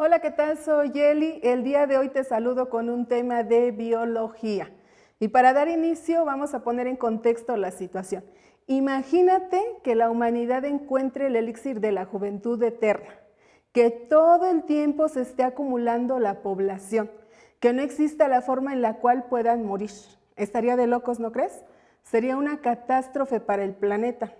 Hola, ¿qué tal? Soy Eli. El día de hoy te saludo con un tema de biología. Y para dar inicio vamos a poner en contexto la situación. Imagínate que la humanidad encuentre el elixir de la juventud eterna, que todo el tiempo se esté acumulando la población, que no exista la forma en la cual puedan morir. Estaría de locos, ¿no crees? Sería una catástrofe para el planeta.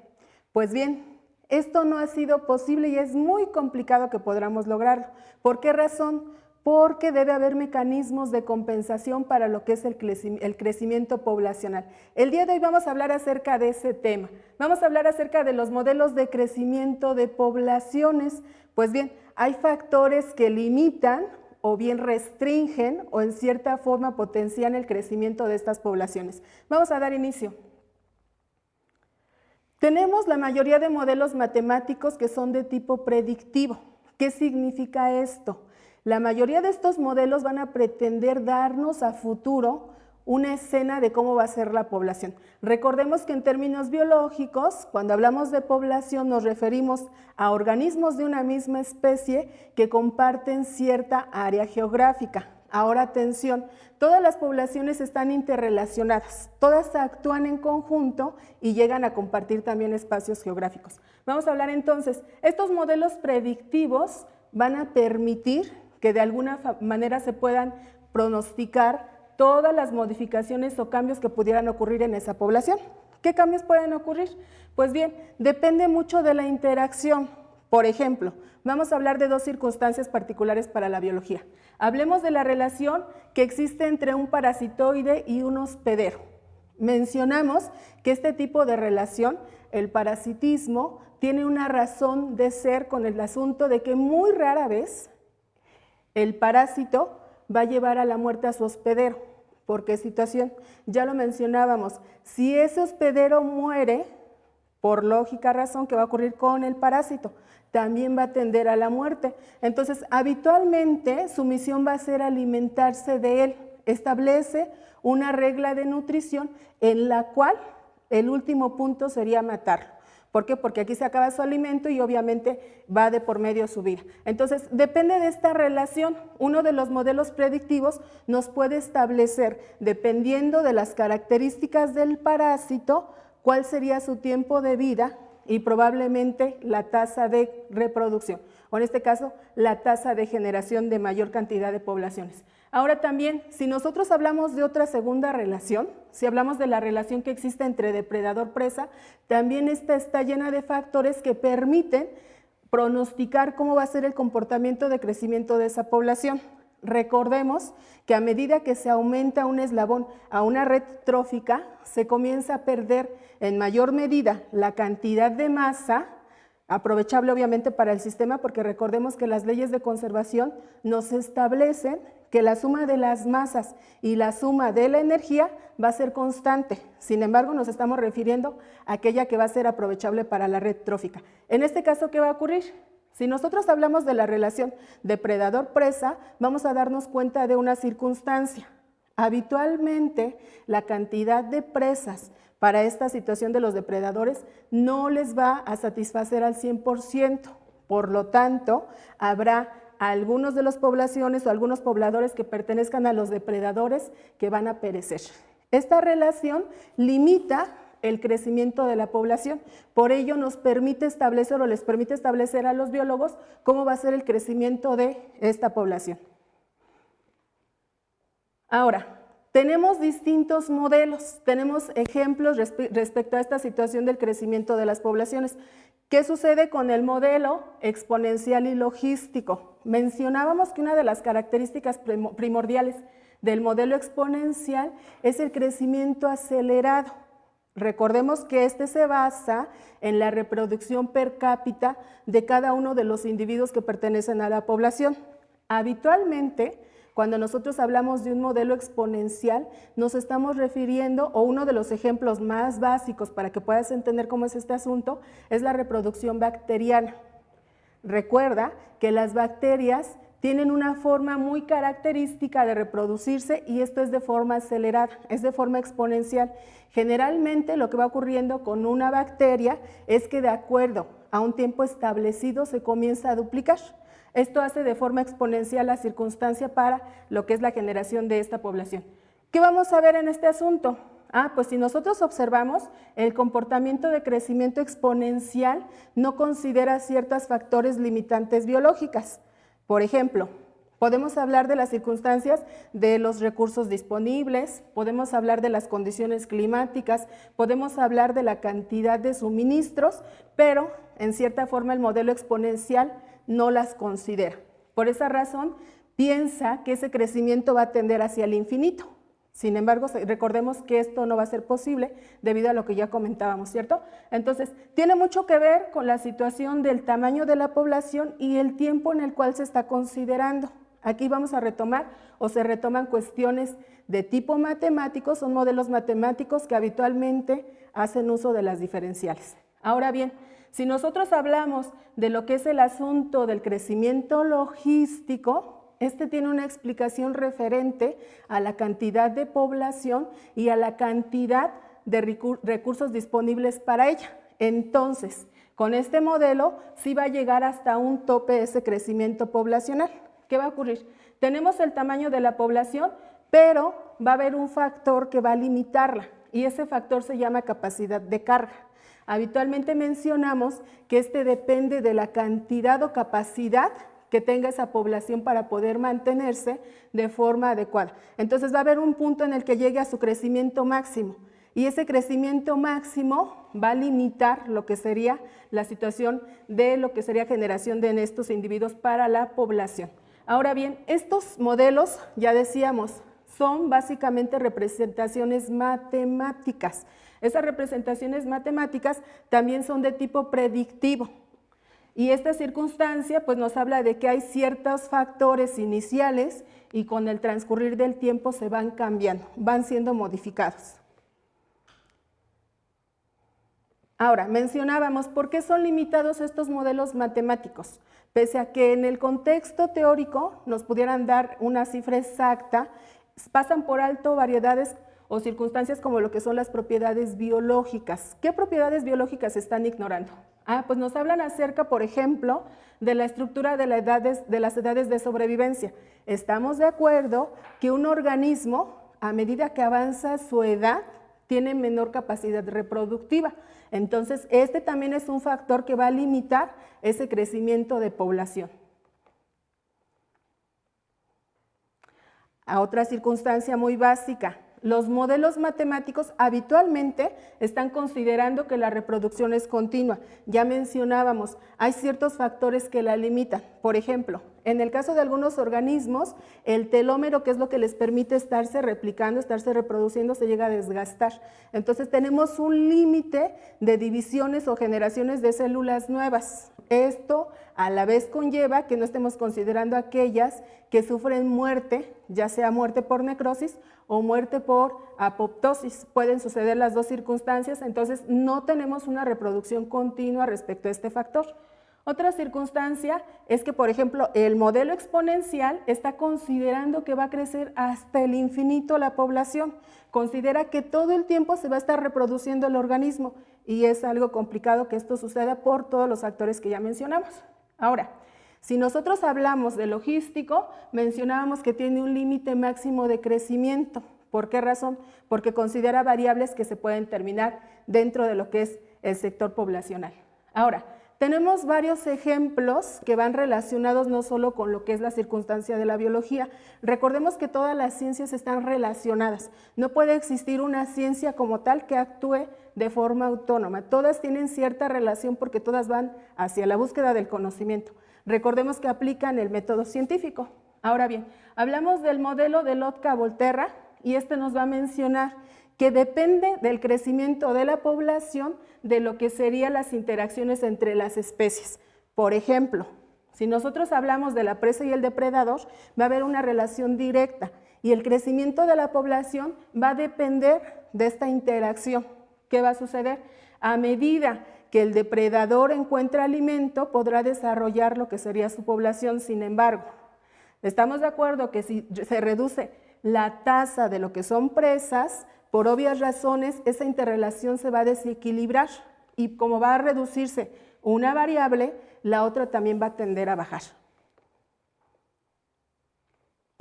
Pues bien, esto no ha sido posible y es muy complicado que podamos lograrlo. ¿Por qué razón? Porque debe haber mecanismos de compensación para lo que es el crecimiento poblacional. El día de hoy vamos a hablar acerca de ese tema. Vamos a hablar acerca de los modelos de crecimiento de poblaciones. Pues bien, hay factores que limitan o bien restringen o en cierta forma potencian el crecimiento de estas poblaciones. Vamos a dar inicio. Tenemos la mayoría de modelos matemáticos que son de tipo predictivo. ¿Qué significa esto? La mayoría de estos modelos van a pretender darnos a futuro una escena de cómo va a ser la población. Recordemos que en términos biológicos, cuando hablamos de población, nos referimos a organismos de una misma especie que comparten cierta área geográfica. Ahora atención, todas las poblaciones están interrelacionadas, todas actúan en conjunto y llegan a compartir también espacios geográficos. Vamos a hablar entonces, estos modelos predictivos van a permitir que de alguna manera se puedan pronosticar todas las modificaciones o cambios que pudieran ocurrir en esa población. ¿Qué cambios pueden ocurrir? Pues bien, depende mucho de la interacción. Por ejemplo, vamos a hablar de dos circunstancias particulares para la biología. Hablemos de la relación que existe entre un parasitoide y un hospedero. Mencionamos que este tipo de relación, el parasitismo, tiene una razón de ser con el asunto de que muy rara vez el parásito va a llevar a la muerte a su hospedero. ¿Por qué situación? Ya lo mencionábamos, si ese hospedero muere, por lógica razón, ¿qué va a ocurrir con el parásito? También va a tender a la muerte. Entonces, habitualmente su misión va a ser alimentarse de él. Establece una regla de nutrición en la cual el último punto sería matarlo. ¿Por qué? Porque aquí se acaba su alimento y obviamente va de por medio su vida. Entonces, depende de esta relación. Uno de los modelos predictivos nos puede establecer, dependiendo de las características del parásito, cuál sería su tiempo de vida y probablemente la tasa de reproducción, o en este caso, la tasa de generación de mayor cantidad de poblaciones. Ahora también, si nosotros hablamos de otra segunda relación, si hablamos de la relación que existe entre depredador-presa, también esta está llena de factores que permiten pronosticar cómo va a ser el comportamiento de crecimiento de esa población. Recordemos que a medida que se aumenta un eslabón a una red trófica, se comienza a perder en mayor medida la cantidad de masa, aprovechable obviamente para el sistema, porque recordemos que las leyes de conservación nos establecen que la suma de las masas y la suma de la energía va a ser constante. Sin embargo, nos estamos refiriendo a aquella que va a ser aprovechable para la red trófica. En este caso, ¿qué va a ocurrir? Si nosotros hablamos de la relación depredador-presa, vamos a darnos cuenta de una circunstancia. Habitualmente, la cantidad de presas para esta situación de los depredadores no les va a satisfacer al 100%. Por lo tanto, habrá algunos de las poblaciones o algunos pobladores que pertenezcan a los depredadores que van a perecer. Esta relación limita el crecimiento de la población, por ello nos permite establecer o les permite establecer a los biólogos cómo va a ser el crecimiento de esta población. Ahora, tenemos distintos modelos, tenemos ejemplos respecto a esta situación del crecimiento de las poblaciones. ¿Qué sucede con el modelo exponencial y logístico? Mencionábamos que una de las características primordiales del modelo exponencial es el crecimiento acelerado. Recordemos que este se basa en la reproducción per cápita de cada uno de los individuos que pertenecen a la población. Habitualmente, cuando nosotros hablamos de un modelo exponencial, nos estamos refiriendo, o uno de los ejemplos más básicos para que puedas entender cómo es este asunto, es la reproducción bacteriana. Recuerda que las bacterias tienen una forma muy característica de reproducirse y esto es de forma acelerada, es de forma exponencial. Generalmente lo que va ocurriendo con una bacteria es que de acuerdo a un tiempo establecido se comienza a duplicar. Esto hace de forma exponencial la circunstancia para lo que es la generación de esta población. ¿Qué vamos a ver en este asunto? Pues si nosotros observamos, el comportamiento de crecimiento exponencial no considera ciertos factores limitantes biológicas. Por ejemplo, podemos hablar de las circunstancias de los recursos disponibles, podemos hablar de las condiciones climáticas, podemos hablar de la cantidad de suministros, pero en cierta forma el modelo exponencial no las considera. Por esa razón, piensa que ese crecimiento va a tender hacia el infinito. Sin embargo, recordemos que esto no va a ser posible debido a lo que ya comentábamos, ¿cierto? Entonces, tiene mucho que ver con la situación del tamaño de la población y el tiempo en el cual se está considerando. Aquí vamos a retomar o se retoman cuestiones de tipo matemático, son modelos matemáticos que habitualmente hacen uso de las diferenciales. Ahora bien, si nosotros hablamos de lo que es el asunto del crecimiento logístico, este tiene una explicación referente a la cantidad de población y a la cantidad de recursos disponibles para ella. Entonces, con este modelo sí va a llegar hasta un tope ese crecimiento poblacional. ¿Qué va a ocurrir? Tenemos el tamaño de la población, pero va a haber un factor que va a limitarla y ese factor se llama capacidad de carga. Habitualmente mencionamos que este depende de la cantidad o capacidad que tenga esa población para poder mantenerse de forma adecuada. Entonces va a haber un punto en el que llegue a su crecimiento máximo y ese crecimiento máximo va a limitar lo que sería la situación de lo que sería generación de estos individuos para la población. Ahora bien, estos modelos, ya decíamos, son básicamente representaciones matemáticas. Esas representaciones matemáticas también son de tipo predictivo. Y esta circunstancia pues nos habla de que hay ciertos factores iniciales y con el transcurrir del tiempo se van cambiando, van siendo modificados. Ahora, mencionábamos por qué son limitados estos modelos matemáticos. Pese a que en el contexto teórico nos pudieran dar una cifra exacta, pasan por alto variedades o circunstancias como lo que son las propiedades biológicas. ¿Qué propiedades biológicas están ignorando? Pues nos hablan acerca, por ejemplo, de la estructura de las edades de sobrevivencia. Estamos de acuerdo que un organismo, a medida que avanza su edad, tiene menor capacidad reproductiva. Entonces, este también es un factor que va a limitar ese crecimiento de población. A otra circunstancia muy básica, los modelos matemáticos habitualmente están considerando que la reproducción es continua. Ya mencionábamos, hay ciertos factores que la limitan. Por ejemplo, en el caso de algunos organismos, el telómero, que es lo que les permite estarse replicando, estarse reproduciendo, se llega a desgastar. Entonces tenemos un límite de divisiones o generaciones de células nuevas. Esto a la vez conlleva que no estemos considerando aquellas que sufren muerte, ya sea muerte por necrosis o muerte por apoptosis. Pueden suceder las dos circunstancias, entonces no tenemos una reproducción continua respecto a este factor. Otra circunstancia es que, por ejemplo, el modelo exponencial está considerando que va a crecer hasta el infinito la población. Considera que todo el tiempo se va a estar reproduciendo el organismo y es algo complicado que esto suceda por todos los factores que ya mencionamos. Ahora, si nosotros hablamos de logístico, mencionábamos que tiene un límite máximo de crecimiento. ¿Por qué razón? Porque considera variables que se pueden terminar dentro de lo que es el sector poblacional. Ahora, tenemos varios ejemplos que van relacionados no solo con lo que es la circunstancia de la biología. Recordemos que todas las ciencias están relacionadas. No puede existir una ciencia como tal que actúe de forma autónoma. Todas tienen cierta relación porque todas van hacia la búsqueda del conocimiento. Recordemos que aplican el método científico. Ahora bien, hablamos del modelo de Lotka-Volterra y este nos va a mencionar que depende del crecimiento de la población de lo que serían las interacciones entre las especies. Por ejemplo, si nosotros hablamos de la presa y el depredador, va a haber una relación directa y el crecimiento de la población va a depender de esta interacción. ¿Qué va a suceder? A medida que el depredador encuentra alimento, podrá desarrollar lo que sería su población. Sin embargo, estamos de acuerdo que si se reduce la tasa de lo que son presas, por obvias razones, esa interrelación se va a desequilibrar y como va a reducirse una variable, la otra también va a tender a bajar.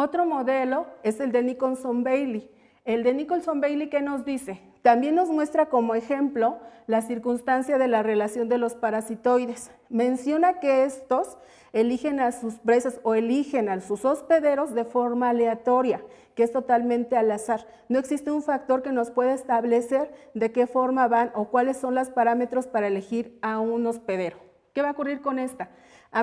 Otro modelo es el de Nicholson-Bailey. El de Nicholson-Bailey, ¿qué nos dice? También nos muestra como ejemplo la circunstancia de la relación de los parasitoides. Menciona que estos eligen a sus presas o eligen a sus hospederos de forma aleatoria, que es totalmente al azar. No existe un factor que nos pueda establecer de qué forma van o cuáles son los parámetros para elegir a un hospedero. ¿Qué va a ocurrir con esta?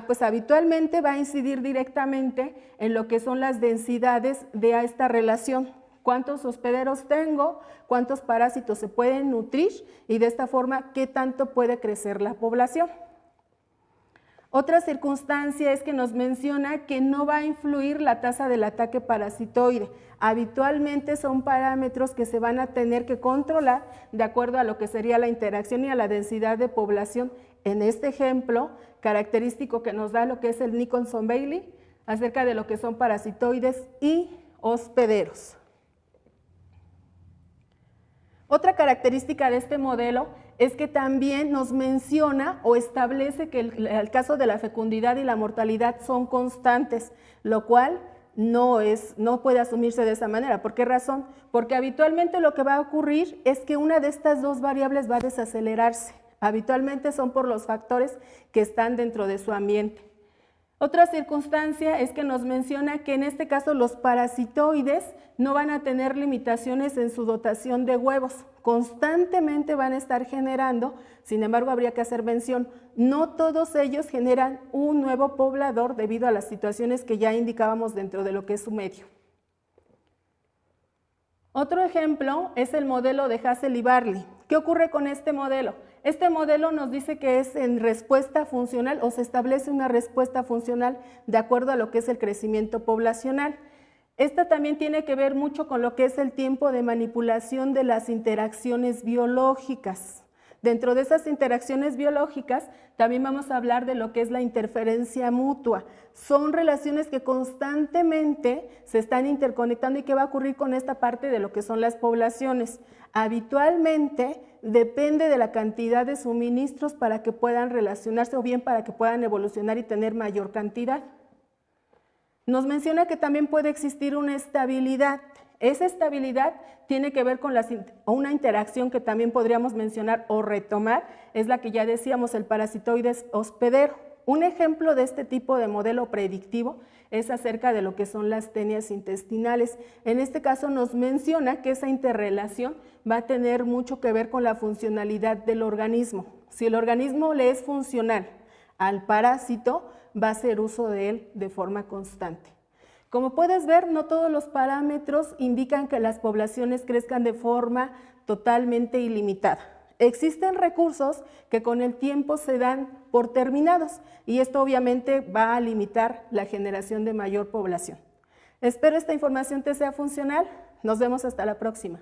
Pues habitualmente va a incidir directamente en lo que son las densidades de esta relación. Cuántos hospederos tengo, cuántos parásitos se pueden nutrir y de esta forma qué tanto puede crecer la población. Otra circunstancia es que nos menciona que no va a influir la tasa del ataque parasitoide. Habitualmente son parámetros que se van a tener que controlar de acuerdo a lo que sería la interacción y a la densidad de población. En este ejemplo, característico que nos da lo que es el Nicholson-Bailey, acerca de lo que son parasitoides y hospederos. Otra característica de este modelo es que también nos menciona o establece que el caso de la fecundidad y la mortalidad son constantes, lo cual no puede asumirse de esa manera. ¿Por qué razón? Porque habitualmente lo que va a ocurrir es que una de estas dos variables va a desacelerarse. Habitualmente son por los factores que están dentro de su ambiente. Otra circunstancia es que nos menciona que en este caso los parasitoides no van a tener limitaciones en su dotación de huevos, constantemente van a estar generando, sin embargo habría que hacer mención, no todos ellos generan un nuevo poblador debido a las situaciones que ya indicábamos dentro de lo que es su medio. Otro ejemplo es el modelo de Hassel y Barley. ¿Qué ocurre con este modelo? Este modelo nos dice que es en respuesta funcional o se establece una respuesta funcional de acuerdo a lo que es el crecimiento poblacional. Esta también tiene que ver mucho con lo que es el tiempo de manipulación de las interacciones biológicas. Dentro de esas interacciones biológicas también vamos a hablar de lo que es la interferencia mutua. Son relaciones que constantemente se están interconectando y qué va a ocurrir con esta parte de lo que son las poblaciones. Habitualmente depende de la cantidad de suministros para que puedan relacionarse o bien para que puedan evolucionar y tener mayor cantidad. Nos menciona que también puede existir una estabilidad. Esa estabilidad tiene que ver con una interacción que también podríamos mencionar o retomar, es la que ya decíamos, el parasitoide hospedero. Un ejemplo de este tipo de modelo predictivo es acerca de lo que son las tenias intestinales. En este caso nos menciona que esa interrelación va a tener mucho que ver con la funcionalidad del organismo. Si el organismo le es funcional al parásito, va a hacer uso de él de forma constante. Como puedes ver, no todos los parámetros indican que las poblaciones crezcan de forma totalmente ilimitada. Existen recursos que con el tiempo se dan por terminados y esto obviamente va a limitar la generación de mayor población. Espero esta información te sea funcional. Nos vemos hasta la próxima.